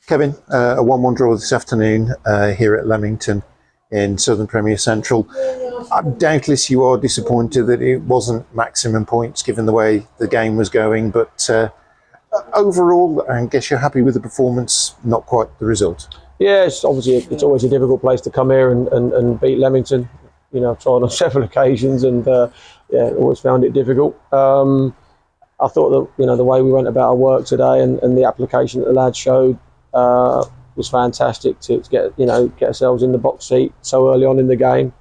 Kevin, a 1-1 draw this afternoon here at Leamington in Southern Premier Central. Doubtless you are disappointed that it wasn't maximum points given the way the game was going, but overall, I guess you're happy with the performance, not quite the result. Yeah, it's obviously it's always a difficult place to come here and beat Leamington. You know, I've tried on several occasions and always found it difficult. I thought that the way we went about our work today and the application that the lads showed was fantastic to get ourselves in the box seat so early on in the game.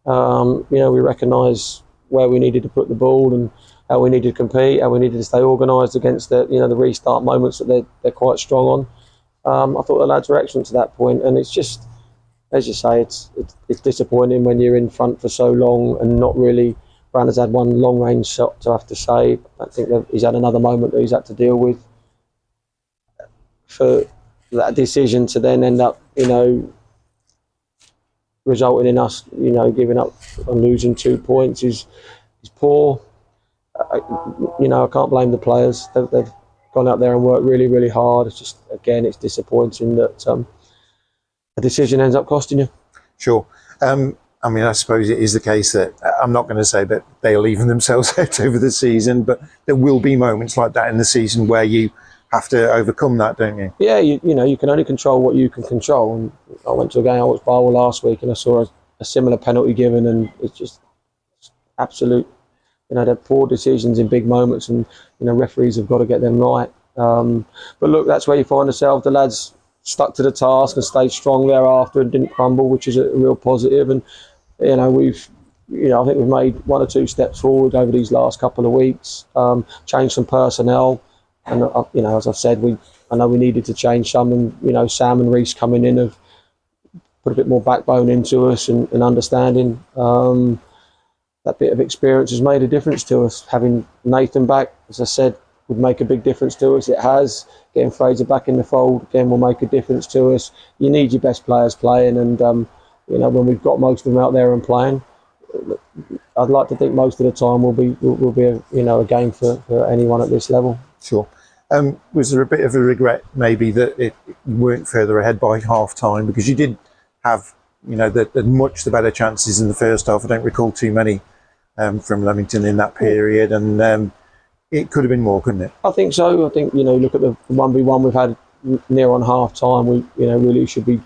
We recognise where we needed to put the ball and how we needed to compete, how we needed to stay organised against the restart moments that they're quite strong on. I thought the lads were excellent to that point, and it's just, as you say, it's disappointing when you're in front for so long and not really. Brandon's had one long range shot to have to save. I think that he's had another moment that he's had to deal with. For that decision to then end up, resulting in us, giving up and losing 2 points is poor. I can't blame the players. They've gone out there and worked really, really hard. It's just, again, it's disappointing that a decision ends up costing you. Sure. I suppose it is the case that I'm not going to say that they'll even themselves out over the season, but there will be moments like that in the season where you have to overcome that, don't you? Yeah, you can only control what you can control. And I went to a game, I watched Barwell last week, and I saw a similar penalty given, and it's just absolute. They're poor decisions in big moments, and referees have got to get them right. But look, that's where you find yourself. The lads stuck to the task and stayed strong thereafter and didn't crumble, which is a real positive. And I think we've made 1 or 2 steps forward over these last couple of weeks. Changed some personnel, and as I've said, I know we needed to change some. And Sam and Reece coming in have put a bit more backbone into us and understanding. That bit of experience has made a difference to us. Having Nathan back, as I said, would make a big difference to us. It has. Getting Fraser back in the fold again will make a difference to us. You need your best players playing, and when we've got most of them out there and playing, I'd like to think most of the time will be a game for anyone at this level. Sure. Was there a bit of a regret maybe that you weren't further ahead by half time, because you did have the much the better chances in the first half? I don't recall too many from Leamington in that period, and it could have been more, couldn't it? I think so. I think look at the 1v1 we've had near on half time. We really should be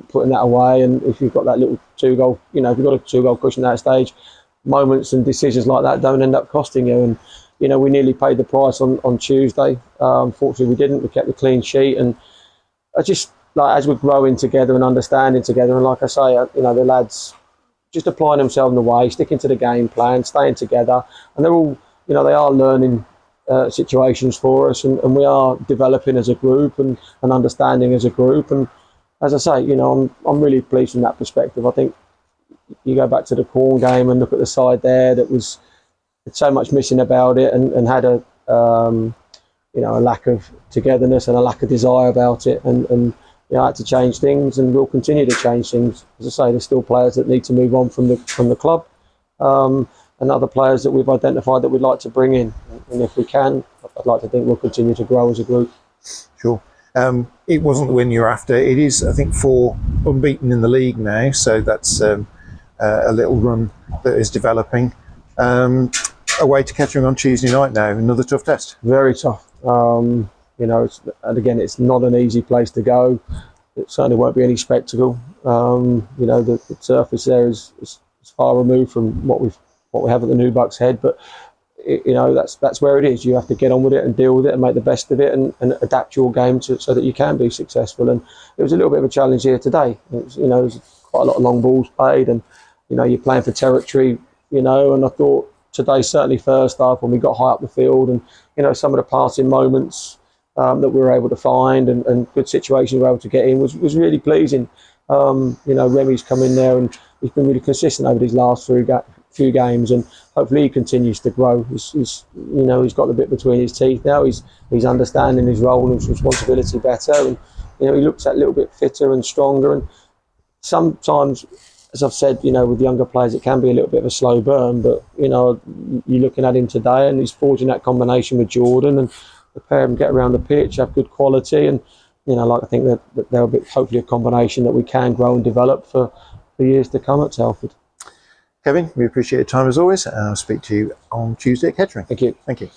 putting that away. And if you've got that little 2-goal, if you've got a 2-goal cushion at that stage, moments and decisions like that don't end up costing you. And we nearly paid the price on Tuesday. Unfortunately, we didn't. We kept the clean sheet, and I just as we're growing together and understanding together, and like I say, the lads just applying themselves in the way, sticking to the game plan, staying together, and they're all. They are learning situations for us, and we are developing as a group and understanding as a group. And as I say, I'm really pleased from that perspective. I think you go back to the Corn game and look at the side there that was so much missing about it, and had a lack of togetherness and a lack of desire about it, and I had to change things, and we'll continue to change things. As I say, there's still players that need to move on from the club. And other players that we've identified that we'd like to bring in. And if we can, I'd like to think we'll continue to grow as a group. Sure. It wasn't the win you're after. It is, I think, 4 unbeaten in the league now, so that's a little run that is developing. Away to Kettering on Tuesday night now, another tough test. Very tough. And again, it's not an easy place to go. It certainly won't be any spectacle. The surface there is far removed from what we have at the New Bucks Head, but that's where it is. You have to get on with it and deal with it and make the best of it and adapt your game so that you can be successful. And it was a little bit of a challenge here today. There's quite a lot of long balls played, and you're playing for territory. And I thought today, certainly first half, when we got high up the field, and some of the passing moments that we were able to find and good situations we were able to get in was really pleasing. Remy's come in there and he's been really consistent over these last few games, and hopefully he continues to grow. He's got the bit between his teeth now. He's understanding his role and his responsibility better, and he looks a little bit fitter and stronger. And sometimes, as I've said, with younger players, it can be a little bit of a slow burn. But you're looking at him today, and he's forging that combination with Jordan, and prepare them, get around the pitch, have good quality, and like I think that there'll be hopefully a combination that we can grow and develop for years to come at Telford. Kevin, we appreciate your time as always, and I'll speak to you on Tuesday at Kettering. Thank you. Thank you.